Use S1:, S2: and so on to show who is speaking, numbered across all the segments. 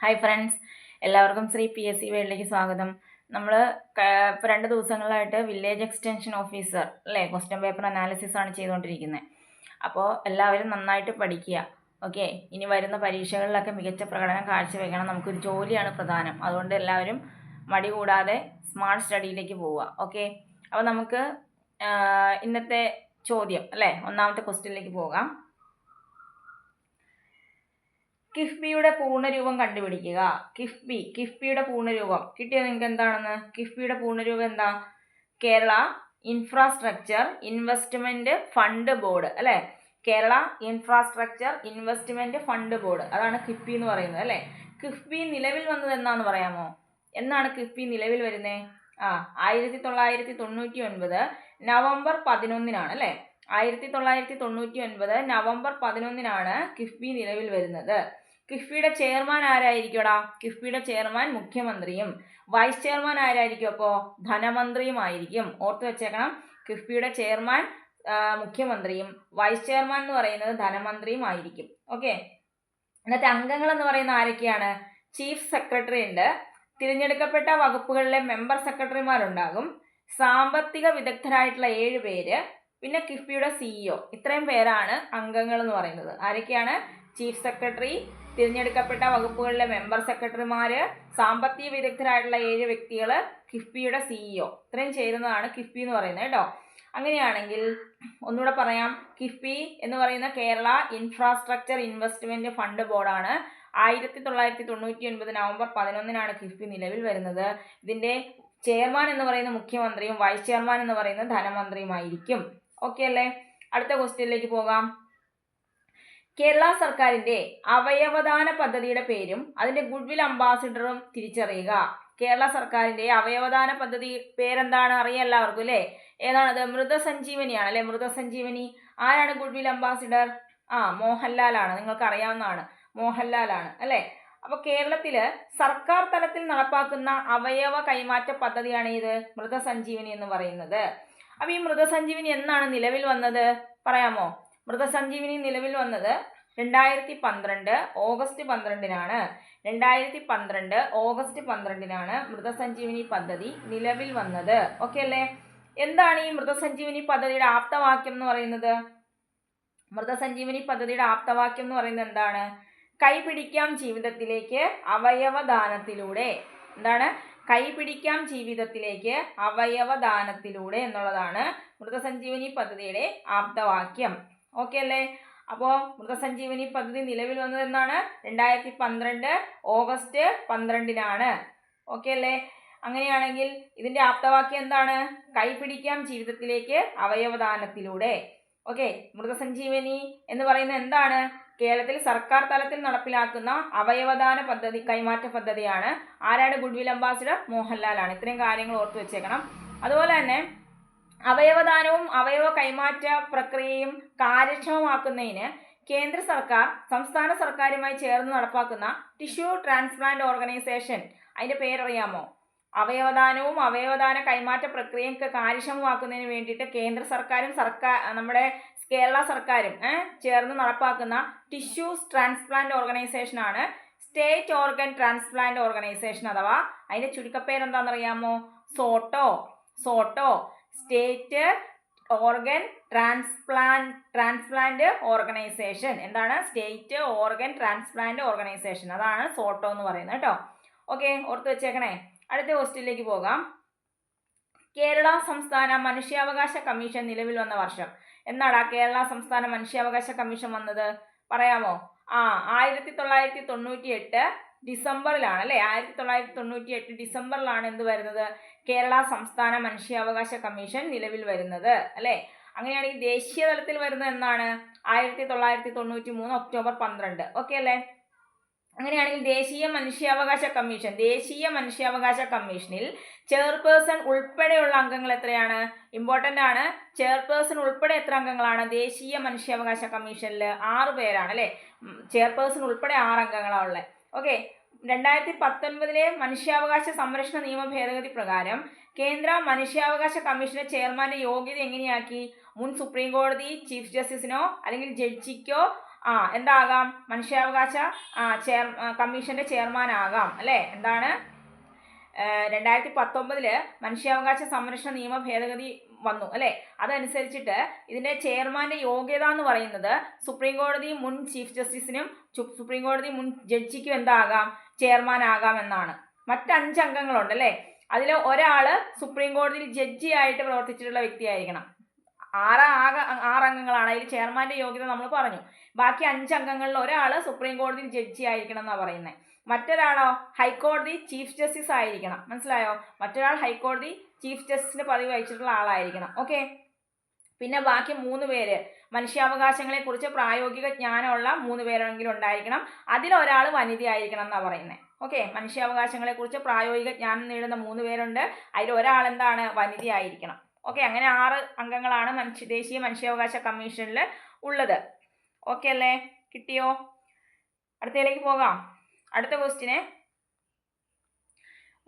S1: Hi friends, എല്ലാവർക്കും Shri PSC വേൾഡിലേക്ക് സ്വാഗതം. നമ്മൾ ഇപ്പോൾ 2 ദിവസങ്ങളായിട്ട് വില്ലേജ് എക്സ്റ്റൻഷൻ ഓഫീസർ അല്ലേ ക്വസ്റ്റ്യൻ പേപ്പർ അനാലിസിസ് ആണ് ചെയ്തുകൊണ്ടിരിക്കുന്നത്. അപ്പോൾ എല്ലാവരും നന്നായിട്ട് പഠിക്കുക. ഓക്കെ, ഇനി വരുന്ന പരീക്ഷകളിലൊക്കെ മികച്ച പ്രകടനം കാഴ്ചവെക്കണം. നമുക്കൊരു ജോലിയാണ് പ്രധാനം. അതുകൊണ്ട് എല്ലാവരും മടി കൂടാതെ സ്മാർട്ട് സ്റ്റഡിയിലേക്ക് പോവുക. ഓക്കെ, അപ്പോൾ നമുക്ക് ഇന്നത്തെ ചോദ്യം അല്ലേ, ഒന്നാമത്തെ ക്വസ്റ്റ്യനിലേക്ക് പോകാം. കിഫ്ബിയുടെ പൂർണ്ണരൂപം കണ്ടുപിടിക്കുക. കിഫ്ബിയുടെ പൂർണ്ണരൂപം കിട്ടിയോ നിങ്ങൾക്ക്? എന്താണെന്ന് കിഫ്ബിയുടെ പൂർണ്ണരൂപം എന്താ? Kerala infrastructure investment fund board അല്ലേ? Kerala infrastructure investment fund board, അതാണ് കിഫ്ബി എന്ന് പറയുന്നത് അല്ലേ? കിഫ്ബി നിലവിൽ വന്നത് എന്നാന്ന് പറയാമോ? എന്നാണ് കിഫ്ബി നിലവിൽ വരുന്നത്? 1999 നവംബർ 11 അല്ലേ? 1999 നവംബർ 11 കിഫ്ബി നിലവിൽ വരുന്നത്. കിഫ്ബിയുടെ ചെയർമാൻ ആരായിരിക്കുമടാ? കിഫ്ബിയുടെ ചെയർമാൻ മുഖ്യമന്ത്രിയും വൈസ് ചെയർമാൻ ആരായിരിക്കും? അപ്പോൾ ധനമന്ത്രിയുമായിരിക്കും. ഓർത്ത് വെച്ചേക്കണം, കിഫ്ബിയുടെ ചെയർമാൻ മുഖ്യമന്ത്രിയും വൈസ് ചെയർമാൻ എന്ന് പറയുന്നത് ധനമന്ത്രിയും ആയിരിക്കും. ഓക്കെ, ഇന്നത്തെ അംഗങ്ങൾ എന്ന് പറയുന്ന ആരൊക്കെയാണ്? ചീഫ് സെക്രട്ടറി ഉണ്ട്, തിരഞ്ഞെടുക്കപ്പെട്ട വകുപ്പുകളിലെ മെമ്പർ സെക്രട്ടറിമാരുണ്ടാകും, സാമ്പത്തിക വിദഗ്ധരായിട്ടുള്ള 7 പേര്, പിന്നെ കിഫ്ബിയുടെ CEO. ഇത്രയും പേരാണ് അംഗങ്ങൾ എന്ന് പറയുന്നത്. ആരൊക്കെയാണ്? ചീഫ് സെക്രട്ടറി, തിരഞ്ഞെടുക്കപ്പെട്ട വകുപ്പുകളിലെ മെമ്പർ സെക്രട്ടറിമാര്, സാമ്പത്തിക വിദഗ്ധരായിട്ടുള്ള 7 വ്യക്തികൾ, കിഫ്ബിയുടെ CEO. ഇത്രയും ചേരുന്നതാണ് കിഫ്ബി എന്ന് പറയുന്നത് കേട്ടോ. അങ്ങനെയാണെങ്കിൽ ഒന്നുകൂടെ പറയാം, കിഫ്ബി എന്ന് പറയുന്ന കേരള ഇൻഫ്രാസ്ട്രക്ചർ ഇൻവെസ്റ്റ്മെന്റ് ഫണ്ട് ബോർഡാണ്. 1999 നവംബർ 11 കിഫ്ബി നിലവിൽ വരുന്നത്. ഇതിന്റെ ചെയർമാൻ എന്ന് പറയുന്ന മുഖ്യമന്ത്രിയും വൈസ് ചെയർമാൻ എന്ന് പറയുന്നത് ധനമന്ത്രിയുമായിരിക്കും. ഓക്കെ അല്ലേ? അടുത്ത ക്വസ്റ്റ്യനിലേക്ക് പോകാം. കേരള സർക്കാരിന്റെ അവയവദാന പദ്ധതിയുടെ പേരും അതിന്റെ ഗുഡ്വിൽ അംബാസിഡറും തിരിച്ചറിയുക. കേരള സർക്കാരിന്റെ അവയവദാന പദ്ധതി പേരെന്താണ്? അറിയാം എല്ലാവർക്കും അല്ലേ? ഏതാണത്? മൃതസഞ്ജീവനിയാണ് അല്ലെ? മൃതസഞ്ജീവനി. ആരാണ് ഗുഡ്വിൽ അംബാസിഡർ? മോഹൻലാലാണ്. നിങ്ങൾക്ക് അറിയാവുന്നതാണ്, മോഹൻലാലാണ് അല്ലെ? അപ്പൊ കേരളത്തില് സർക്കാർ തലത്തിൽ നടപ്പാക്കുന്ന അവയവ കൈമാറ്റ പദ്ധതിയാണ് ഇത് മൃതസഞ്ജീവനി എന്ന് പറയുന്നത്. അപ്പൊ ഈ മൃതസഞ്ജീവനി എന്നാണ് നിലവിൽ വന്നത് പറയാമോ? മൃതസഞ്ജീവനി നിലവിൽ വന്നത് 2012 ഓഗസ്റ്റ് 12 2012 ഓഗസ്റ്റ് 12 മൃതസഞ്ജീവനി പദ്ധതി നിലവിൽ വന്നത്. ഓക്കെ അല്ലേ? എന്താണ് ഈ മൃതസഞ്ജീവനി പദ്ധതിയുടെ ആപ്തവാക്യം എന്ന് പറയുന്നത്? മൃതസഞ്ജീവനി പദ്ധതിയുടെ ആപ്തവാക്യം എന്ന് പറയുന്നത് എന്താണ്? കൈപിടിക്കാം ജീവിതത്തിലേക്ക് അവയവദാനത്തിലൂടെ. എന്താണ്? കൈപിടിക്കാം ജീവിതത്തിലേക്ക് അവയവദാനത്തിലൂടെ എന്നുള്ളതാണ് മൃതസഞ്ജീവനി പദ്ധതിയുടെ ആപ്തവാക്യം. ഓക്കെ അല്ലേ? അപ്പോൾ മൃതസഞ്ജീവനി പദ്ധതി നിലവിൽ വന്നത് എന്നാണ്? 2012 ഓഗസ്റ്റ് 12 ഓക്കെ അല്ലേ? അങ്ങനെയാണെങ്കിൽ ഇതിന്റെ ആപ്തവാക്യം എന്താണ്? കൈപിടിക്കാം ജീവിതത്തിലേക്ക് അവയവദാനത്തിലൂടെ. ഓക്കെ, മൃതസഞ്ജീവനി എന്ന് പറയുന്നത് എന്താണ്? കേരളത്തിൽ സർക്കാർ തലത്തിൽ നടപ്പിലാക്കുന്ന അവയവദാന പദ്ധതി, കൈമാറ്റ പദ്ധതിയാണ്. ആരാണ് ഗുഡ്വിൽ അംബാസിഡർ? മോഹൻലാലാണ്. ഇത്രയും കാര്യങ്ങൾ ഓർത്തു വെച്ചേക്കണം. അതുപോലെ തന്നെ അവയവദാനവും അവയവ കൈമാറ്റ പ്രക്രിയയും കാര്യക്ഷമമാക്കുന്നതിന് കേന്ദ്ര സർക്കാർ സംസ്ഥാന സർക്കാരുമായി ചേർന്ന് നടപ്പാക്കുന്ന ടിഷ്യൂ ട്രാൻസ്പ്ലാന്റ് ഓർഗനൈസേഷൻ, അതിന്റെ പേരറിയാമോ? അവയവദാനവും അവയവദാന കൈമാറ്റ പ്രക്രിയയൊക്കെ കാര്യക്ഷമമാക്കുന്നതിന് വേണ്ടിയിട്ട് കേന്ദ്ര സർക്കാരും നമ്മുടെ കേരള സർക്കാരും ചേർന്ന് നടപ്പാക്കുന്ന ടിഷ്യൂസ് ട്രാൻസ്പ്ലാന്റ് ഓർഗനൈസേഷൻ ആണ് സ്റ്റേറ്റ് ഓർഗൻ ട്രാൻസ്പ്ലാന്റ് ഓർഗനൈസേഷൻ, അഥവാ അതിന്റെ ചുരുക്കപ്പേര് എന്താണെന്നറിയാമോ? Soto state organ transplant organisation. എന്താണ്? സ്റ്റേറ്റ് ഓർഗൻ ട്രാൻസ്പ്ലാന്റ് ഓർഗനൈസേഷൻ, അതാണ് സോട്ടോ എന്ന് പറയുന്നത് കേട്ടോ. ഓക്കെ, ഓർത്ത് വെച്ചേക്കണേ. അടുത്ത ക്വസ്റ്റ്യനിലേക്ക് പോകാം. കേരള സംസ്ഥാന മനുഷ്യാവകാശ കമ്മീഷൻ നിലവിൽ വന്ന വർഷം എന്നാടാ? കേരള സംസ്ഥാന മനുഷ്യാവകാശ കമ്മീഷൻ വന്നത് പറയാമോ? 1998 ഡിസംബറിലാണ് അല്ലേ? 1998 ഡിസംബറിലാണ് എന്ത് വരുന്നത്? കേരള സംസ്ഥാന മനുഷ്യാവകാശ കമ്മീഷൻ നിലവിൽ വരുന്നത് അല്ലേ? അങ്ങനെയാണെങ്കിൽ ദേശീയ തലത്തിൽ വരുന്നത് എന്നാണ്? 1993 ഒക്ടോബർ 12. ഓക്കെ അല്ലേ? അങ്ങനെയാണെങ്കിൽ ദേശീയ മനുഷ്യാവകാശ കമ്മീഷനിൽ ചെയർപേഴ്സൺ ഉൾപ്പെടെയുള്ള അംഗങ്ങൾ എത്രയാണ്? ഇമ്പോർട്ടൻ്റ് ആണ്. ചെയർപേഴ്സൺ ഉൾപ്പെടെ എത്ര അംഗങ്ങളാണ് ദേശീയ മനുഷ്യാവകാശ കമ്മീഷനിൽ? 6 പേരാണ് അല്ലേ? ചെയർപേഴ്സൺ ഉൾപ്പെടെ 6 അംഗങ്ങളാണ് ഉള്ളത്. ഓക്കെ, 2019 മനുഷ്യാവകാശ സംരക്ഷണ നിയമ ഭേദഗതി പ്രകാരം കേന്ദ്ര മനുഷ്യാവകാശ കമ്മീഷന്റെ ചെയർമാന്റെ യോഗ്യത എങ്ങനെയാക്കി? മുൻ സുപ്രീം കോടതി ചീഫ് ജസ്റ്റിസിനോ അല്ലെങ്കിൽ ജഡ്ജിക്കോ എന്താകാം? മനുഷ്യാവകാശ കമ്മീഷന്റെ ചെയർമാൻ ആകാം അല്ലേ? എന്താണ് 2019 മനുഷ്യാവകാശ സംരക്ഷണ നിയമ ഭേദഗതി വന്നു അല്ലേ? അതനുസരിച്ചിട്ട് ഇതിന്റെ ചെയർമാന്റെ യോഗ്യത എന്ന് പറയുന്നത് സുപ്രീം കോടതി മുൻ ചീഫ് ജസ്റ്റിസിനും സുപ്രീം കോടതി മുൻ ജഡ്ജിക്കും എന്താകാം? ചെയർമാൻ ആകാം എന്നാണ്. മറ്റ് 5 അംഗങ്ങളുണ്ട് അല്ലേ? അതിൽ ഒരാള് സുപ്രീം കോടതിയിൽ ജഡ്ജി ആയിട്ട് പ്രവർത്തിച്ചിട്ടുള്ള വ്യക്തിയായിരിക്കണം. 6 അംഗങ്ങളാണ്. അതിൽ ചെയർമാന്റെ യോഗ്യത നമ്മൾ പറഞ്ഞു. ബാക്കി 5 അംഗങ്ങളിൽ ഒരാൾ സുപ്രീം കോടതിയിൽ ജഡ്ജി ആയിരിക്കണം എന്നാണ് പറയുന്നത്. മറ്റൊരാളോ ഹൈക്കോടതി ചീഫ് ജസ്റ്റിസ് ആയിരിക്കണം. മനസ്സിലായോ? മറ്റൊരാൾ ഹൈക്കോടതി ചീഫ് ജസ്റ്റിസിന്റെ പദവി വഹിച്ചിട്ടുള്ള ആളായിരിക്കണം. ഓക്കെ. പിന്നെ ബാക്കി 3 പേര് മനുഷ്യാവകാശങ്ങളെ കുറിച്ച് പ്രായോഗിക ജ്ഞാനമുള്ള 3 പേരെങ്കിലും ഉണ്ടായിരിക്കണം. അതിലൊരാൾ വനിതയായിരിക്കണം എന്നാണ് പറയുന്നത്. ഓക്കെ. മനുഷ്യാവകാശങ്ങളെ കുറിച്ച് പ്രായോഗിക ജ്ഞാനം നേടുന്ന 3 പേരുണ്ട്. അതിൽ ഒരാൾ എന്താണ്? വനിതയായിരിക്കണം. ഓക്കെ. അങ്ങനെ 6 അംഗങ്ങളാണ് ദേശീയ മനുഷ്യാവകാശ കമ്മീഷനിൽ ഉള്ളത്. ഓക്കെ അല്ലേ? കിട്ടിയോ? അടുത്തതിലേക്ക് പോകാം. അടുത്ത ക്വസ്റ്റ്യന്,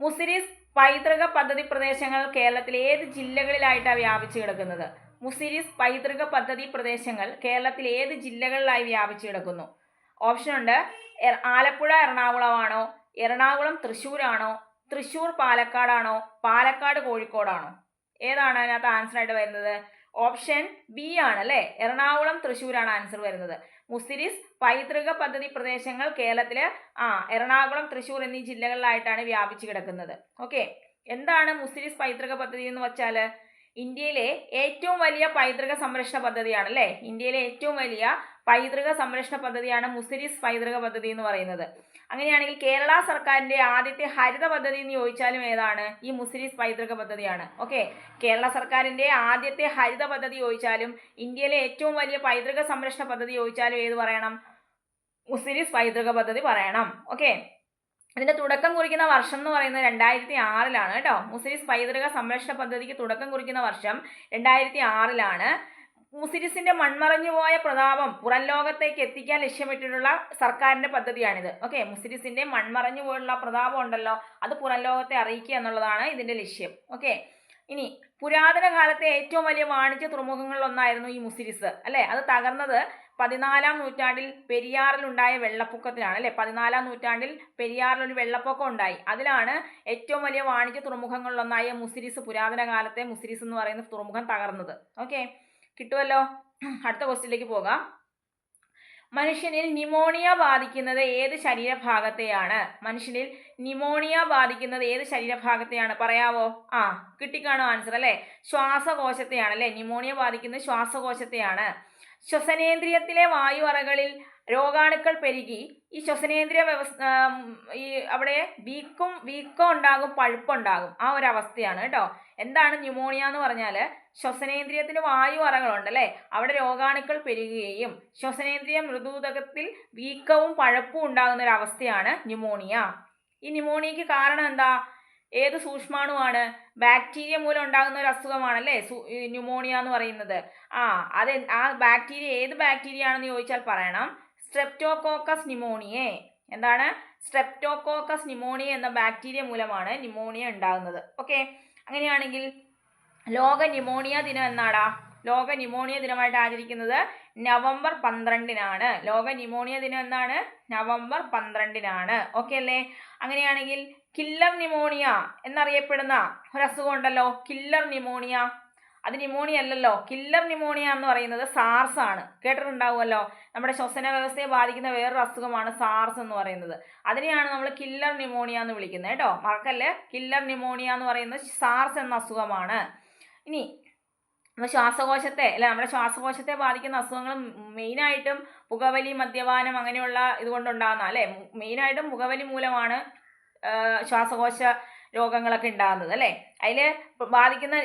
S1: മുസിരിസ് പൈതൃക പദ്ധതി പ്രദേശങ്ങൾ കേരളത്തിലെ ഏത് ജില്ലകളിലായിട്ടാണ് വ്യാപിച്ചു കിടക്കുന്നത്? മുസിരിസ് പൈതൃക പദ്ധതി പ്രദേശങ്ങൾ കേരളത്തിൽ ഏത് ജില്ലകളിലായി വ്യാപിച്ചു കിടക്കുന്നു? ഓപ്ഷൻ ഉണ്ട്. ആലപ്പുഴ എറണാകുളമാണോ? എറണാകുളം തൃശ്ശൂരാണോ? തൃശ്ശൂർ പാലക്കാടാണോ? പാലക്കാട് കോഴിക്കോടാണോ? ഏതാണ് അതിനകത്ത് ആൻസർ ആയിട്ട് വരുന്നത്? ഓപ്ഷൻ ബി ആണ് അല്ലേ? എറണാകുളം തൃശ്ശൂരാണ് ആൻസർ വരുന്നത്. മുസിരിസ് പൈതൃക പദ്ധതി പ്രദേശങ്ങൾ കേരളത്തില് എറണാകുളം തൃശ്ശൂർ എന്നീ ജില്ലകളിലായിട്ടാണ് വ്യാപിച്ചു കിടക്കുന്നത്. ഓക്കെ. എന്താണ് മുസിരിസ് പൈതൃക പദ്ധതി എന്ന് വെച്ചാൽ ഇന്ത്യയിലെ ഏറ്റവും വലിയ പൈതൃക സംരക്ഷണ പദ്ധതിയാണ് അല്ലേ? ഇന്ത്യയിലെ ഏറ്റവും വലിയ പൈതൃക സംരക്ഷണ പദ്ധതിയാണ് മുസിരിസ് പൈതൃക പദ്ധതി എന്ന് പറയുന്നത്. അങ്ങനെയാണെങ്കിൽ കേരള സർക്കാരിന്റെ ആദ്യത്തെ ഹരിത പദ്ധതി എന്ന് ചോദിച്ചാലും ഏതാണ്? ഈ മുസിരിസ് പൈതൃക പദ്ധതിയാണ്. ഓക്കെ. കേരള സർക്കാരിന്റെ ആദ്യത്തെ ഹരിത പദ്ധതി ചോദിച്ചാലും ഇന്ത്യയിലെ ഏറ്റവും വലിയ പൈതൃക സംരക്ഷണ പദ്ധതി ചോദിച്ചാലും ഏത് പറയണം? മുസിരിസ് പൈതൃക പദ്ധതി പറയണം. ഓക്കെ. അതിന്റെ തുടക്കം കുറിക്കുന്ന വർഷം എന്ന് പറയുന്നത് 2006 കേട്ടോ. മുസിരിസ് പൈതൃക സംരക്ഷണ പദ്ധതിക്ക് തുടക്കം കുറിക്കുന്ന വർഷം 2006. മുസിരിസിന്റെ മൺമറഞ്ഞുപോയ പ്രതാപം പുറം ലോകത്തേക്ക് എത്തിക്കാൻ ലക്ഷ്യമിട്ടിട്ടുള്ള സർക്കാരിന്റെ പദ്ധതിയാണിത്. ഓക്കെ. മുസിരിസിന്റെ മൺമറഞ്ഞു പോയുള്ള പ്രതാപം ഉണ്ടല്ലോ, അത് പുറം ലോകത്തെ അറിയിക്കുക എന്നുള്ളതാണ് ഇതിന്റെ ലക്ഷ്യം. ഓക്കെ. ഇനി പുരാതന കാലത്തെ ഏറ്റവും വലിയ വാണിജ്യ തുറമുഖങ്ങളിൽ ഒന്നായിരുന്നു ഈ മുസിരിസ് അല്ലെ? അത് തകർന്നത് 14-ാം നൂറ്റാണ്ടിൽ പെരിയാറിൽ ഉണ്ടായ വെള്ളപ്പൊക്കത്തിലാണ് അല്ലെ? 14-ാം നൂറ്റാണ്ടിൽ പെരിയാറിൽ ഒരു വെള്ളപ്പൊക്കം ഉണ്ടായി. അതിലാണ് ഏറ്റവും വലിയ വാണിജ്യ തുറമുഖങ്ങളിലൊന്നായ മുസിരിസ്, പുരാതന കാലത്തെ മുസിരിസ് എന്ന് പറയുന്ന തുറമുഖം തകർന്നത്. ഓക്കെ. കിട്ടുമല്ലോ. അടുത്ത ക്വസ്റ്റ്യനിലേക്ക് പോകാം. മനുഷ്യനിൽ ന്യൂമോണിയ ബാധിക്കുന്നത് ഏത് ശരീരഭാഗത്തെയാണ്? മനുഷ്യനിൽ ന്യൂമോണിയ ബാധിക്കുന്നത് ഏത് ശരീരഭാഗത്തെയാണ്? പറയാവോ? കിട്ടിക്കാണോ ആൻസർ അല്ലേ? ശ്വാസകോശത്തെയാണ് അല്ലേ? ന്യൂമോണിയ ബാധിക്കുന്നത് ശ്വാസകോശത്തെയാണ്. ശ്വസനേന്ദ്രിയത്തിലെ വായു അറകളിൽ രോഗാണുക്കൾ പെരുകി ഈ ശ്വസനേന്ദ്രിയ അവിടെ വീക്കം ഉണ്ടാകും, പഴുപ്പുണ്ടാകും. ആ ഒരു അവസ്ഥയാണ് കേട്ടോ. എന്താണ് ന്യൂമോണിയ എന്ന് പറഞ്ഞാൽ? ശ്വസനേന്ദ്രിയത്തിന് വായു അറകളുണ്ട് അല്ലേ? അവിടെ രോഗാണുക്കൾ പെരുകുകയും ശ്വസനേന്ദ്രിയ മൃദൂതകത്തിൽ വീക്കവും പഴുപ്പും ഉണ്ടാകുന്ന ഒരു അവസ്ഥയാണ് ന്യൂമോണിയ. ഈ ന്യൂമോണിയക്ക് കാരണം എന്താ? ഏത് സൂക്ഷ്മാണുവാണ്? ബാക്ടീരിയ മൂലം ഉണ്ടാകുന്ന ഒരു അസുഖമാണല്ലേ ന്യൂമോണിയ എന്ന് പറയുന്നത്. ആ ബാക്ടീരിയ ഏത് ബാക്ടീരിയ ആണെന്ന് ചോദിച്ചാൽ പറയണം. Streptococcus pneumoniae. എന്താണ്? സ്ട്രെപ്റ്റോകോക്കസ് ന്യൂമോണിയ എന്ന ബാക്ടീരിയ മൂലമാണ് ന്യൂമോണിയ ഉണ്ടാകുന്നത്. ഓക്കെ. അങ്ങനെയാണെങ്കിൽ ലോക ന്യൂമോണിയ ദിനം എന്നാടാ? ലോക ന്യൂമോണിയ ദിനമായിട്ട് ആചരിക്കുന്നത് നവംബർ 12-നാണ്. ലോക ന്യൂമോണിയ ദിനം എന്നാണ്? നവംബർ 12-നാണ്. ഓക്കെ അല്ലേ? അങ്ങനെയാണെങ്കിൽ കില്ലർ ന്യൂമോണിയ എന്നറിയപ്പെടുന്ന ഒരു അസുഖം ഉണ്ടല്ലോ, കില്ലർ ന്യൂമോണിയ. അത് ന്യൂമോണിയ അല്ലല്ലോ. കില്ലർ ന്യൂമോണിയ എന്ന് പറയുന്നത് സാർസ് ആണ്. കേട്ടിട്ടുണ്ടാവുമല്ലോ. നമ്മുടെ ശ്വസന വ്യവസ്ഥയെ ബാധിക്കുന്ന വേറൊരു അസുഖമാണ് സാർസ് എന്ന് പറയുന്നത്. അതിനെയാണ് നമ്മൾ കില്ലർ ന്യൂമോണിയ എന്ന് വിളിക്കുന്നത് കേട്ടോ. മറക്കല്ലേ? കില്ലർ ന്യൂമോണിയ എന്ന് പറയുന്നത് സാർസ് എന്ന അസുഖമാണ്. ഇനി നമ്മുടെ ശ്വാസകോശത്തെ ബാധിക്കുന്ന അസുഖങ്ങൾ മെയിനായിട്ടും പുകവലി, മദ്യപാനം അങ്ങനെയുള്ള ഇതുകൊണ്ടുണ്ടാകുന്ന അല്ലേ? മെയിനായിട്ടും പുകവലി മൂലമാണ് ശ്വാസകോശ രോഗങ്ങളൊക്കെ ഉണ്ടാകുന്നത് അല്ലേ? അതിൽ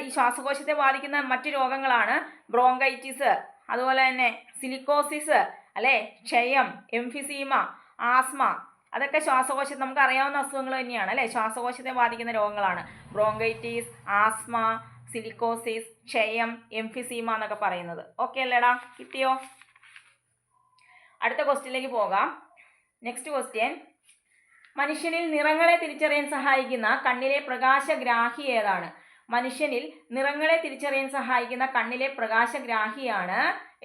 S1: ഈ ശ്വാസകോശത്തെ ബാധിക്കുന്ന മറ്റു രോഗങ്ങളാണ് ബ്രോങ്കൈറ്റിസ്, അതുപോലെ തന്നെ സിലിക്കോസിസ് അല്ലേ, ക്ഷയം, എംഫിസീമ, ആസ്മ. അതൊക്കെ ശ്വാസകോശത്തെ നമുക്ക് അറിയാവുന്ന അസുഖങ്ങൾ തന്നെയാണ് അല്ലേ? ശ്വാസകോശത്തെ ബാധിക്കുന്ന രോഗങ്ങളാണ് ബ്രോങ്കൈറ്റിസ്, ആസ്മ, സിലിക്കോസിസ്, ക്ഷയം, എംഫിസീമ എന്നൊക്കെ പറയുന്നത്. ഓക്കെ അല്ലേടാ? കിട്ടിയോ? അടുത്ത ക്വസ്റ്റ്യനിലേക്ക് പോകാം. നെക്സ്റ്റ് ക്വസ്റ്റ്യൻ, മനുഷ്യനിൽ നിറങ്ങളെ തിരിച്ചറിയാൻ സഹായിക്കുന്ന കണ്ണിലെ പ്രകാശഗ്രാഹി ഏതാണ്? മനുഷ്യനിൽ നിറങ്ങളെ തിരിച്ചറിയാൻ സഹായിക്കുന്ന കണ്ണിലെ പ്രകാശഗ്രാഹിയാണ്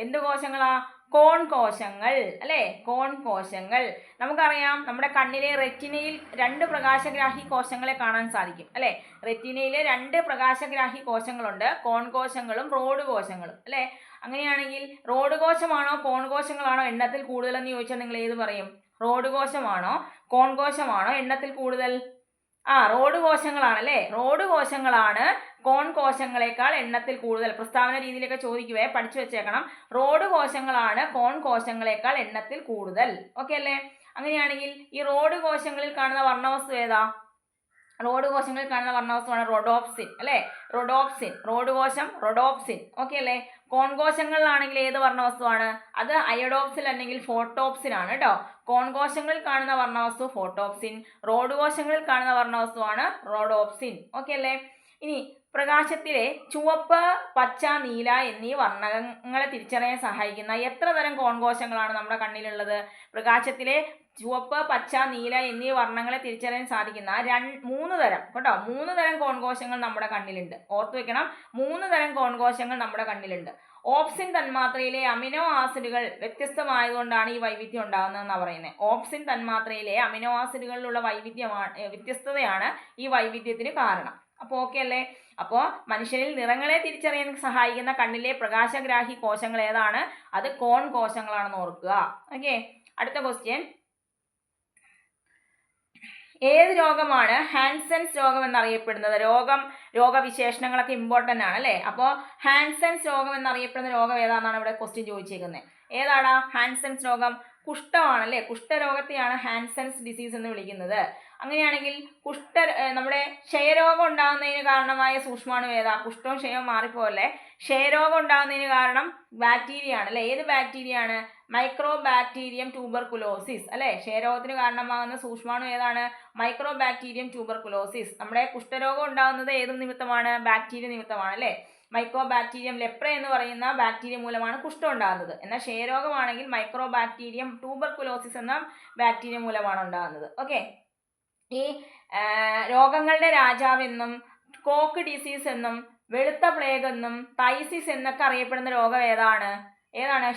S1: എന്ത് കോശങ്ങളാ? കോൺ കോശങ്ങൾ അല്ലേ, കോൺ കോശങ്ങൾ. നമുക്കറിയാം നമ്മുടെ കണ്ണിലെ റെറ്റിനയിൽ 2 പ്രകാശഗ്രാഹി കോശങ്ങളെ കാണാൻ സാധിക്കും അല്ലേ. റെറ്റിനയിൽ 2 പ്രകാശഗ്രാഹി കോശങ്ങളുണ്ട്, കോൺ കോശങ്ങളും റോഡ് കോശങ്ങളും അല്ലേ. അങ്ങനെയാണെങ്കിൽ റോഡ് കോശമാണോ കോൺ കോശങ്ങളാണോ എണ്ണത്തിൽ കൂടുതലെന്ന് ചോദിച്ചാൽ നിങ്ങൾ ഏത് പറയും? റോഡ് കോശമാണോ കോൺ കോശമാണോ എണ്ണത്തിൽ കൂടുതൽ? റോഡ് കോശങ്ങളാണല്ലേ. റോഡ് കോശങ്ങളാണ് കോൺ കോശങ്ങളെക്കാൾ എണ്ണത്തിൽ കൂടുതൽ. പ്രസ്താവന രീതിയിലൊക്കെ ചോദിക്കുവേ, പഠിച്ചു വെച്ചേക്കണം. റോഡ് കോശങ്ങളാണ് കോൺ കോശങ്ങളെക്കാൾ എണ്ണത്തിൽ കൂടുതൽ. ഓക്കെ അല്ലേ? അങ്ങനെയാണെങ്കിൽ ഈ റോഡ് കോശങ്ങളിൽ കാണുന്ന വർണ്ണവസ്തു ഏതാ? റോഡ് കോശങ്ങളിൽ കാണുന്ന വർണ്ണവസ്തുവാണ് റൊഡോപ്സിൻ അല്ലേ. റൊഡോപ്സിൻ, റോഡ് കോശം റൊഡോപ്സിൻ. ഓക്കെ അല്ലേ? കോൺ കോശങ്ങളിലാണെങ്കിൽ ഏത് വർണ്ണവസ്തുവാണ്? അത് അയഡോപ്സിൻ അല്ലെങ്കിൽ ഫോട്ടോപ്സിൻ ആണ് കേട്ടോ. കോൺ കോശങ്ങളിൽ കാണുന്ന വർണ്ണവസ്തു ഫോട്ടോപ്സിൻ, റോഡ് കോശങ്ങളിൽ കാണുന്ന വർണ്ണവസ്തുവാണ് റോഡോപ്സിൻ. ഓക്കെ അല്ലേ? ഇനി പ്രകാശത്തിലെ ചുവപ്പ്, പച്ച, നീല എന്നീ വർണ്ണങ്ങളെ തിരിച്ചറിയാൻ സഹായിക്കുന്ന എത്ര തരം കോൺ കോശങ്ങളാണ് നമ്മുടെ കണ്ണിലുള്ളത്? പ്രകാശത്തിലെ ചുവപ്പ്, പച്ച, നീല എന്നീ വർണ്ണങ്ങളെ തിരിച്ചറിയാൻ സാധിക്കുന്ന 3 തരം കേട്ടോ, 3 തരം കോൺ കോശങ്ങൾ നമ്മുടെ കണ്ണിലുണ്ട്. ഓർത്തു വെക്കണം, 3 തരം കോൺ കോശങ്ങൾ നമ്മുടെ കണ്ണിലുണ്ട്. ഓപ്സിൻ തന്മാത്രയിലെ അമിനോ ആസിഡുകൾ വ്യത്യസ്തമായതുകൊണ്ടാണ് ഈ വൈവിധ്യം ഉണ്ടാകുന്നതെന്നാണ് പറയുന്നത്. ഓപ്സിൻ തന്മാത്രയിലെ അമിനോ ആസിഡുകളിലുള്ള വ്യത്യസ്തതയാണ് ഈ വൈവിധ്യത്തിന് കാരണം. അപ്പോൾ ഓക്കെ അല്ലേ? അപ്പോൾ മനുഷ്യരിൽ നിറങ്ങളെ തിരിച്ചറിയാൻ സഹായിക്കുന്ന കണ്ണിലെ പ്രകാശഗ്രാഹി കോശങ്ങൾ ഏതാണ്? അത് കോൺ കോശങ്ങളാണെന്ന് ഓർക്കുക. ഓക്കെ, അടുത്ത ക്വസ്റ്റ്യൻ. ഏത് രോഗമാണ് ഹാൻസൻസ് രോഗം എന്നറിയപ്പെടുന്നത്? രോഗവിശേഷണങ്ങളൊക്കെ ഇമ്പോർട്ടൻ്റ് ആണ് അല്ലേ. അപ്പോൾ ഹാൻസൻസ് രോഗം എന്നറിയപ്പെടുന്ന രോഗം ഏതാണെന്നാണ് ഇവിടെ ക്വസ്റ്റ്യൻ ചോദിച്ചേക്കുന്നത്. ഏതാടാ ഹാൻസൻസ് രോഗം? കുഷ്ഠമാണല്ലേ. കുഷ്ഠരോഗത്തെയാണ് ഹാൻസൻസ് ഡിസീസ് എന്ന് വിളിക്കുന്നത്. അങ്ങനെയാണെങ്കിൽ നമ്മുടെ ക്ഷയരോഗം ഉണ്ടാകുന്നതിന് കാരണമായ സൂക്ഷ്മാണു ഏതാ? കുഷ്ഠവും ക്ഷയവും മാറിപ്പോകല്ലേ. ക്ഷയരോഗം ഉണ്ടാകുന്നതിന് കാരണം ബാക്ടീരിയ ആണ് അല്ലേ. ഏത് ബാക്ടീരിയ ആണ്? മൈക്രോ ബാക്ടീരിയം ട്യൂബർകുലോസിസ് അല്ലേ. ക്ഷയരോഗത്തിന് കാരണമാകുന്ന സൂക്ഷ്മാണു ഏതാണ്? Micro bacterium tuberculosis. നമ്മുടെ കുഷ്ഠരോഗം ഉണ്ടാകുന്നത് ഏത് നിമിത്തമാണ്? ബാക്ടീരിയ നിമിത്തമാണ് അല്ലേ. മൈക്രോ ബാക്ടീരിയം ലെപ്ര എന്ന് പറയുന്ന ബാക്ടീരിയ മൂലമാണ് കുഷ്ഠം ഉണ്ടാകുന്നത്. എന്നാൽ ക്ഷയരോഗമാണെങ്കിൽ മൈക്രോ ബാക്ടീരിയം ട്യൂബർകുലോസിസ് എന്ന ബാക്ടീരിയ മൂലമാണ് ഉണ്ടാകുന്നത്. ഓക്കെ, ഈ രോഗങ്ങളുടെ രാജാവെന്നും കോക്ക് ഡിസീസ് എന്നും വെളുത്ത പ്ലേഗ് എന്നും തൈസിസ് എന്നൊക്കെ അറിയപ്പെടുന്ന രോഗം ഏതാണ്?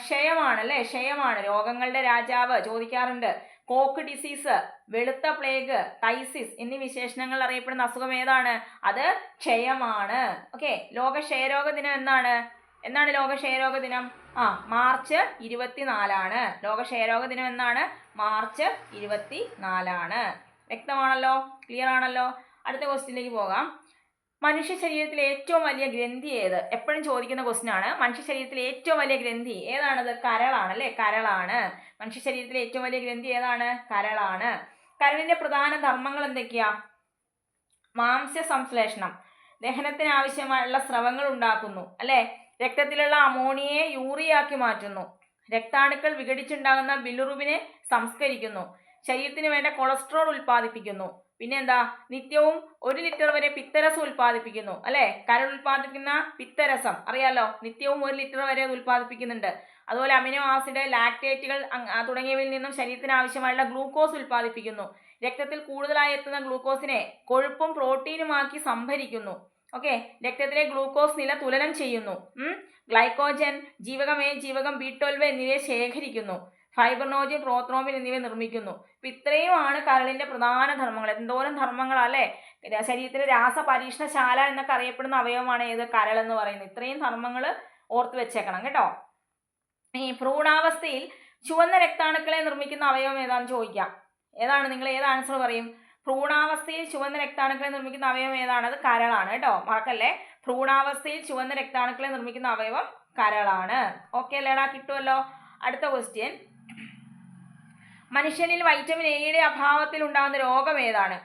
S1: ക്ഷയമാണ് അല്ലേ. ക്ഷയമാണ് രോഗങ്ങളുടെ രാജാവ്, ചോദിക്കാറുണ്ട്. കോക്ക് ഡിസീസ്, വെളുത്ത പ്ലേഗ്, തൈസിസ് എന്നീ വിശേഷണങ്ങൾ അറിയപ്പെടുന്ന അസുഖം ഏതാണ്? അത് ക്ഷയമാണ്. ഓക്കെ, ലോക ക്ഷയരോഗ ദിനം എന്നാണ് ലോക ക്ഷയരോഗ ദിനം? മാർച്ച് 24 ലോക ക്ഷയരോഗ ദിനം എന്നാണ്? മാർച്ച് 24. വ്യക്തമാണല്ലോ, ക്ലിയർ ആണല്ലോ. അടുത്ത ക്വസ്റ്റ്യനിലേക്ക് പോകാം. മനുഷ്യ ശരീരത്തിലെ ഏറ്റവും വലിയ ഗ്രന്ഥി ഏത്? എപ്പോഴും ചോദിക്കുന്ന ക്വസ്റ്റ്യൻ ആണ്. മനുഷ്യ ശരീരത്തിലെ ഏറ്റവും വലിയ ഗ്രന്ഥി ഏതാണത്? കരളാണ് അല്ലേ. കരളാണ്. മനുഷ്യ ശരീരത്തിലെ ഏറ്റവും വലിയ ഗ്രന്ഥി ഏതാണ്? കരളാണ്. കരളിന്റെ പ്രധാന ധർമ്മങ്ങൾ എന്തൊക്കെയാ? മാംസ്യ സംശ്ലേഷണം, ദഹനത്തിന് ആവശ്യമായുള്ള സ്രവങ്ങൾ ഉണ്ടാക്കുന്നു അല്ലേ. രക്തത്തിലുള്ള അമോണിയയെ യൂറിയാക്കി മാറ്റുന്നു. രക്താണുക്കൾ വിഘടിച്ചുണ്ടാകുന്ന ബിലിറുബിനെ സംസ്കരിക്കുന്നു. ശരീരത്തിന് വേണ്ട കൊളസ്ട്രോൾ ഉൽപ്പാദിപ്പിക്കുന്നു. പിന്നെന്താ? നിത്യവും 1 ലിറ്റർ വരെ പിത്തരസം ഉൽപ്പാദിപ്പിക്കുന്നു അല്ലേ. കരൾ ഉൽപ്പാദിപ്പിക്കുന്ന പിത്തരസം അറിയാലോ, നിത്യവും 1 ലിറ്റർ വരെ അത് ഉൽപ്പാദിപ്പിക്കുന്നുണ്ട്. അതുപോലെ അമിനോ ആസിഡ്, ലാക്ടേറ്റുകൾ തുടങ്ങിയവയിൽ നിന്നും ശരീരത്തിന് ആവശ്യമായുള്ള ഗ്ലൂക്കോസ് ഉൽപ്പാദിപ്പിക്കുന്നു. രക്തത്തിൽ കൂടുതലായി എത്തുന്ന ഗ്ലൂക്കോസിനെ കൊഴുപ്പും പ്രോട്ടീനുമാക്കി സംഭരിക്കുന്നു. ഓക്കെ, രക്തത്തിലെ ഗ്ലൂക്കോസ് നില തുലനം ചെയ്യുന്നു. ഗ്ലൈക്കോജൻ, ജീവകം എ, ജീവകം B12 എന്നിവയെ ശേഖരിക്കുന്നു. ഫൈബ്രിനോജൻ, പ്രോത്രോംബിൻ എന്നിവ നിർമ്മിക്കുന്നു. അപ്പം ഇത്രയുമാണ് കരളിന്റെ പ്രധാന ധർമ്മങ്ങൾ. എന്തോരം ധർമ്മങ്ങളല്ലേ. ശരീരത്തിലെ രാസപരീക്ഷണശാല എന്നൊക്കെ അറിയപ്പെടുന്ന അവയവമാണ് ഏത്? കരൾ എന്ന് പറയുന്നത്. ഇത്രയും ധർമ്മങ്ങൾ ഓർത്ത് വെച്ചേക്കണം കേട്ടോ. ഈ ഭ്രൂണാവസ്ഥയിൽ ചുവന്ന രക്താണുക്കളെ നിർമ്മിക്കുന്ന അവയവം ഏതാണെന്ന് ചോദിക്കാം. ഏതാണ്? നിങ്ങൾ ഏത് ആൻസർ പറയും? ഭ്രൂണാവസ്ഥയിൽ ചുവന്ന രക്താണുക്കളെ നിർമ്മിക്കുന്ന അവയവം ഏതാണ്? അത് കരളാണ് കേട്ടോ, മറക്കല്ലേ. ഭ്രൂണാവസ്ഥയിൽ ചുവന്ന രക്താണുക്കളെ നിർമ്മിക്കുന്ന അവയവം കരളാണ്. ഓക്കെ അല്ലേടാ, കിട്ടുമല്ലോ. അടുത്ത ക്വസ്റ്റ്യൻ. മനുഷ്യനിൽ വൈറ്റമിൻ എയുടെ അഭാവത്തിൽ ഉണ്ടാകുന്ന രോഗം ഏതാണ്?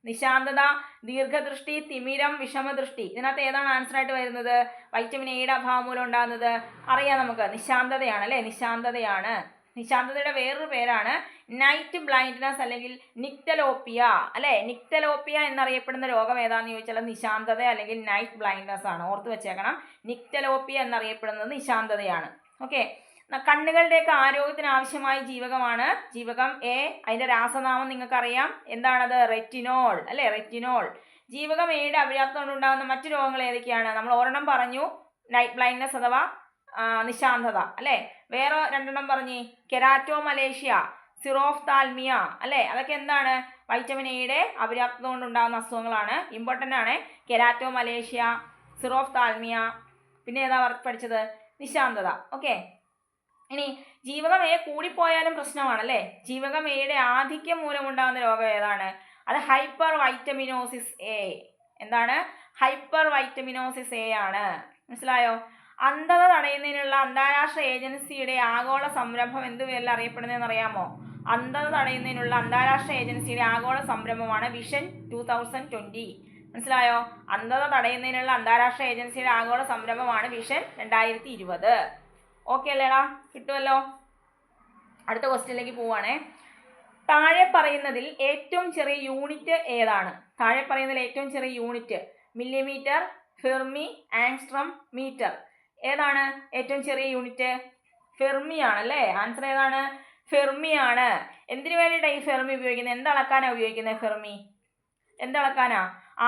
S1: നിശാന്തത, ദീർഘദൃഷ്ടി, തിമിരം, വിഷമദൃഷ്ടി. ഇതിനകത്ത് ഏതാണ് ആൻസർ ആയിട്ട് വരുന്നത്? വൈറ്റമിൻ എയുടെ അഭാവം മൂലം ഉണ്ടാകുന്നത് അറിയാം നമുക്ക്, നിശാന്തതയാണ് അല്ലേ. നിശാന്തതയാണ്. നിശാന്തതയുടെ വേറൊരു പേരാണ് നൈറ്റ് ബ്ലൈൻഡ്നെസ് അല്ലെങ്കിൽ നിക്ടലോപ്പിയ അല്ലേ. നിക്ടലോപ്പിയ എന്നറിയപ്പെടുന്ന രോഗം ഏതാണെന്ന് ചോദിച്ചാൽ നിശാന്തത അല്ലെങ്കിൽ നൈറ്റ് ബ്ലൈൻഡ്നെസ് ആണ്. ഓർത്ത് വെച്ചേക്കണം, നിക്ടലോപ്പിയ എന്നറിയപ്പെടുന്നത് നിശാന്തതയാണ്. ഓക്കെ, കണ്ണുകളുടെയൊക്കെ ആരോഗ്യത്തിന് ആവശ്യമായ ജീവകമാണ് ജീവകം എ. അതിൻ്റെ രാസനാമം നിങ്ങൾക്കറിയാം, എന്താണത്? റെറ്റിനോൾ അല്ലേ. റെറ്റിനോൾ. ജീവകം എയുടെ അപര്യാപ്തം കൊണ്ടുണ്ടാകുന്ന മറ്റു രോഗങ്ങൾ ഏതൊക്കെയാണ്? നമ്മൾ ഒരെണ്ണം പറഞ്ഞു, നൈറ്റ് ബ്ലൈൻഡ്നെസ് അഥവാ നിശാന്തത അല്ലേ. വേറെ രണ്ടെണ്ണം പറഞ്ഞേ. കെരാറ്റോമലേഷ്യ, സിറോഫ്താൽമിയ അല്ലേ. അതൊക്കെ എന്താണ്? വൈറ്റമിൻ എയുടെ അപര്യാപ്തത കൊണ്ടുണ്ടാകുന്ന അസുഖങ്ങളാണ്. ഇമ്പോർട്ടൻ്റ് ആണ്. കെരാറ്റോമലേഷ്യ, സിറോഫ്താൽമിയ, പിന്നെ ഏതാ പഠിച്ചത്? നിശാന്തത. ഓക്കെ. ഇനി ജീവകം എ കൂടിപ്പോയാലും പ്രശ്നമാണല്ലേ. ജീവകം എയുടെ ആധിക്യം മൂലമുണ്ടാകുന്ന രോഗം ഏതാണ്? അത് ഹൈപ്പർ വൈറ്റമിനോസിസ് എ. എന്താണ്? ഹൈപ്പർ വൈറ്റമിനോസിസ് എ ആണ്. മനസ്സിലായോ? അന്ധത തടയുന്നതിനുള്ള അന്താരാഷ്ട്ര ഏജൻസിയുടെ ആഗോള സംരംഭം എന്ത് പേരിൽ അറിയപ്പെടുന്നതെന്ന് അറിയാമോ? അന്ധത തടയുന്നതിനുള്ള അന്താരാഷ്ട്ര ഏജൻസിയുടെ ആഗോള സംരംഭമാണ് വിഷൻ 2020. മനസ്സിലായോ? അന്ധത തടയുന്നതിനുള്ള അന്താരാഷ്ട്ര ഏജൻസിയുടെ ആഗോള സംരംഭമാണ് വിഷൻ 2020. ഓക്കെ അല്ലേടാ? കിട്ടുമല്ലോ. അടുത്ത ക്വസ്റ്റ്യനിലേക്ക് പോവാണേ. താഴെ പറയുന്നതിൽ ഏറ്റവും ചെറിയ യൂണിറ്റ് ഏതാണ്? താഴെ പറയുന്നതിൽ ഏറ്റവും ചെറിയ unit millimetre, fermi, angstrom, metre. ഏതാണ് ഏറ്റവും ചെറിയ യൂണിറ്റ്? ഫെർമി ആണല്ലേ. ആൻസർ ഏതാണ്? ഫെർമി ആണ്. എന്തിനു വേണ്ടിയിട്ടാണ് ഈ ഫെർമി ഉപയോഗിക്കുന്നത്? എന്തളക്കാനാണ് ഉപയോഗിക്കുന്നത് ഫെർമി? എന്തളക്കാനാ?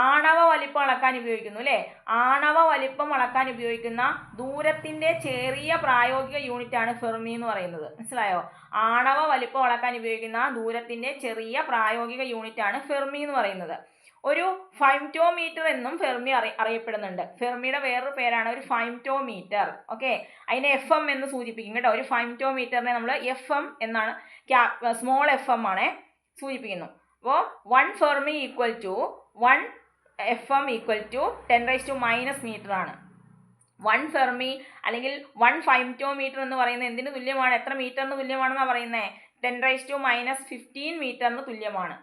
S1: ആണവ വലിപ്പം അളക്കാൻ ഉപയോഗിക്കുന്നു അല്ലേ. ആണവ വലിപ്പം അളക്കാൻ ഉപയോഗിക്കുന്ന ദൂരത്തിന്റെ ചെറിയ പ്രായോഗിക യൂണിറ്റ് ആണ് ഫെർമി എന്ന് പറയുന്നത്. മനസ്സിലായോ? ആണവ വലിപ്പം അളക്കാൻ ഉപയോഗിക്കുന്ന ദൂരത്തിന്റെ ചെറിയ പ്രായോഗിക യൂണിറ്റ് ആണ് ഫെർമി എന്ന് പറയുന്നത്. ഒരു ഫൈംറ്റോമീറ്റർ എന്നും ഫെർമി അറിയപ്പെടുന്നുണ്ട്. ഫെർമിയുടെ വേറൊരു പേരാണ് ഒരു ഫൈംറ്റോമീറ്റർ. ഓക്കെ. അതിനെ FM എന്ന് സൂചിപ്പിക്കും കേട്ടോ. ഒരു ഫൈംറ്റോമീറ്ററിനെ നമ്മൾ FM എന്നാണ്, സ്മോൾ FM ആണ് സൂചിപ്പിക്കുന്നു. അപ്പോൾ 1 fermi equal to 1 FM equal to 10⁻⁻ metre ആണ്. 1 ഫെർമി അല്ലെങ്കിൽ 1 ഫൈംറ്റോമീറ്റർ എന്ന് പറയുന്നത് എന്തിനു തുല്യമാണ്? എത്ര മീറ്ററിന് തുല്യമാണെന്നാണ് പറയുന്നത്? 10⁻⁻15 മീറ്ററിന് തുല്യമാണ്.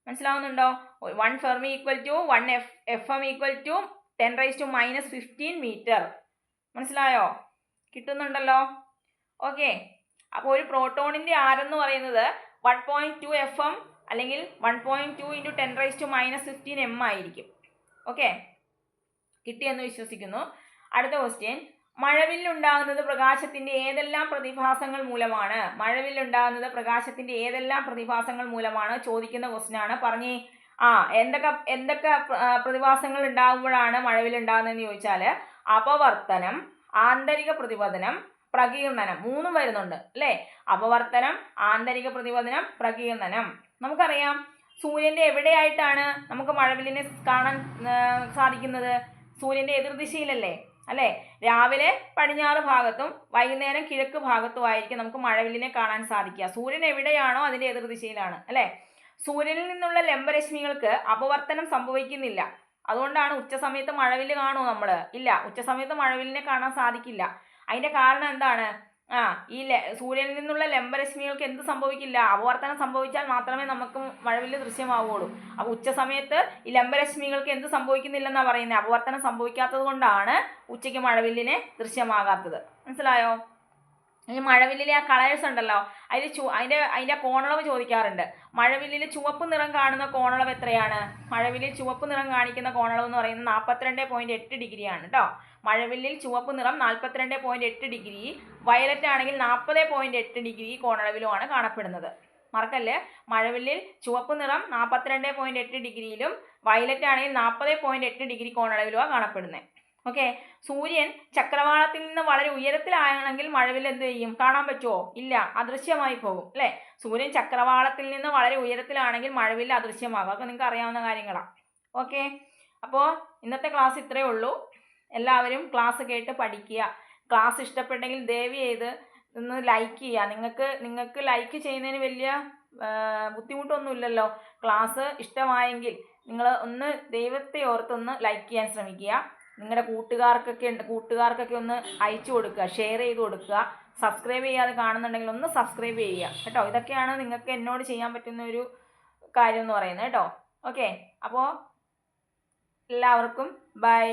S1: മനസ്സിലാവുന്നുണ്ടോ? 1 fermi equal to 1 FM equal to 10⁻⁻15 metre. മനസ്സിലായോ? കിട്ടുന്നുണ്ടല്ലോ. ഓക്കെ. അപ്പോൾ ഒരു പ്രോട്ടോണിന്റെ ആരെന്ന് പറയുന്നത് 1.2 FM അല്ലെങ്കിൽ 1.2 × 10⁻⁻15 m ആയിരിക്കും. ഓക്കെ. കിട്ടിയെന്ന് വിശ്വസിക്കുന്നു. അടുത്ത ക്വസ്റ്റ്യൻ. മഴവില്ലുണ്ടാകുന്നത് പ്രകാശത്തിന്റെ ഏതെല്ലാം പ്രതിഭാസങ്ങൾ മൂലമാണ്? മഴവില്ലുണ്ടാകുന്നത് പ്രകാശത്തിന്റെ ഏതെല്ലാം പ്രതിഭാസങ്ങൾ മൂലമാണ് ചോദിക്കുന്ന ക്വസ്റ്റ്യൻ ആണ്. പറഞ്ഞേ. എന്തൊക്കെ പ്രതിഭാസങ്ങൾ ഉണ്ടാകുമ്പോഴാണ് മഴവില്ലുണ്ടാകുന്നതെന്ന് ചോദിച്ചാൽ അപവർത്തനം, ആന്തരിക പ്രതിപതനം, പ്രകീർണനം. 3 വരുന്നുണ്ട് അല്ലേ. അപവർത്തനം, ആന്തരിക പ്രതിപതനം, പ്രകീർണനം. നമുക്കറിയാം സൂര്യന്റെ എവിടെയായിട്ടാണ് നമുക്ക് മഴവില്ലിനെ കാണാൻ സാധിക്കുന്നത്? സൂര്യന്റെ എതിർദിശയിലല്ലേ അല്ലേ. രാവിലെ പടിഞ്ഞാറ് ഭാഗത്തും വൈകുന്നേരം കിഴക്ക് ഭാഗത്തുമായിരിക്കും നമുക്ക് മഴവില്ലിനെ കാണാൻ സാധിക്കുക. സൂര്യൻ എവിടെയാണോ അതിന്റെ എതിർദിശയിലാണ് അല്ലേ. സൂര്യനിൽ നിന്നുള്ള ലംബരശ്മികൾക്ക് അപവർത്തനം സംഭവിക്കുന്നില്ല. അതുകൊണ്ടാണ് ഉച്ചസമയത്ത് മഴവില്ല് കാണുമോ നമ്മൾ? ഇല്ല. ഉച്ചസമയത്ത് മഴവില്ലിനെ കാണാൻ സാധിക്കില്ല. അതിന്റെ കാരണം എന്താണ്? ഈ സൂര്യനിൽ നിന്നുള്ള ലംബരശ്മികൾക്ക് എന്ത് സംഭവിക്കില്ല? അപവർത്തനം സംഭവിച്ചാൽ മാത്രമേ നമുക്ക് മഴവില്ല് ദൃശ്യമാവുകയുള്ളൂ. അപ്പോൾ ഉച്ചസമയത്ത് ഈ ലംബരശ്മികൾക്ക് എന്ത് സംഭവിക്കുന്നില്ലെന്നാണ് പറയുന്നത്? അപവർത്തനം സംഭവിക്കാത്തത് കൊണ്ടാണ് ഉച്ചയ്ക്ക് മഴവില്ലിനെ ദൃശ്യമാകാത്തത്. മനസ്സിലായോ? ഈ മഴവില്ലിലെ ആ കളേഴ്സ് ഉണ്ടല്ലോ, അതിൻ്റെ കോണളവ് ചോദിക്കാറുണ്ട്. മഴവില്ലിൽ ചുവപ്പ് നിറം കാണുന്ന കോണളവ് എത്രയാണ്? മഴവില്ലിൽ ചുവപ്പ് നിറം കാണിക്കുന്ന കോണളവ് എന്ന് പറയുന്നത് 42.8 ഡിഗ്രിയാണ് കേട്ടോ. മഴവില്ലിൽ ചുവപ്പ് നിറം 42.8 ഡിഗ്രി, വയലറ്റ് ആണെങ്കിൽ 40.8 ഡിഗ്രി കോണളവിലുമാണ് കാണപ്പെടുന്നത്. മറക്കല്ലേ. മഴവില്ലിൽ ചുവപ്പ് നിറം 42.8 ഡിഗ്രിയിലും വയലറ്റ് ആണെങ്കിൽ 40.8 ഡിഗ്രി കോണളവിലുമാണ് കാണപ്പെടുന്നത്. ഓക്കെ. സൂര്യൻ ചക്രവാളത്തിൽ നിന്ന് വളരെ ഉയരത്തിലാണെങ്കിൽ മഴവില്ല് എന്ത് ചെയ്യും? കാണാൻ പറ്റുമോ? ഇല്ല, അദൃശ്യമായി പോകും അല്ലേ. സൂര്യൻ ചക്രവാളത്തിൽ നിന്ന് വളരെ ഉയരത്തിലാണെങ്കിൽ മഴവില്ല് അദൃശ്യമാകും. അതൊക്കെ നിങ്ങൾക്ക് അറിയാവുന്ന കാര്യങ്ങളാണ്. ഓക്കെ. അപ്പോൾ ഇന്നത്തെ ക്ലാസ് ഇത്രയേ ഉള്ളൂ. എല്ലാവരും ക്ലാസ് കേട്ട് പഠിക്കുക. ക്ലാസ് ഇഷ്ടപ്പെട്ടെങ്കിൽ ദയവ് ചെയ്ത് ഒന്ന് ലൈക്ക് ചെയ്യുക. നിങ്ങൾക്ക് ലൈക്ക് ചെയ്യുന്നതിന് വലിയ ബുദ്ധിമുട്ടൊന്നുമില്ലല്ലോ. ക്ലാസ് ഇഷ്ടമായെങ്കിൽ നിങ്ങൾ ഒന്ന് ദൈവത്തെ ഓർത്തൊന്ന് ലൈക്ക് ചെയ്യാൻ ശ്രമിക്കുക. നിങ്ങളുടെ കൂട്ടുകാർക്കൊക്കെ ഒന്ന് അയച്ചു കൊടുക്കുക, ഷെയർ ചെയ്ത് കൊടുക്കുക. സബ്സ്ക്രൈബ് ചെയ്യാതെ കാണുന്നുണ്ടെങ്കിൽ ഒന്ന് സബ്സ്ക്രൈബ് ചെയ്യുക കേട്ടോ. ഇതൊക്കെയാണ് നിങ്ങൾക്ക് എന്നോട് ചെയ്യാൻ പറ്റുന്ന ഒരു കാര്യം എന്ന് പറയുന്നത് കേട്ടോ. ഓക്കെ. അപ്പോൾ എല്ലാവർക്കും ബൈ.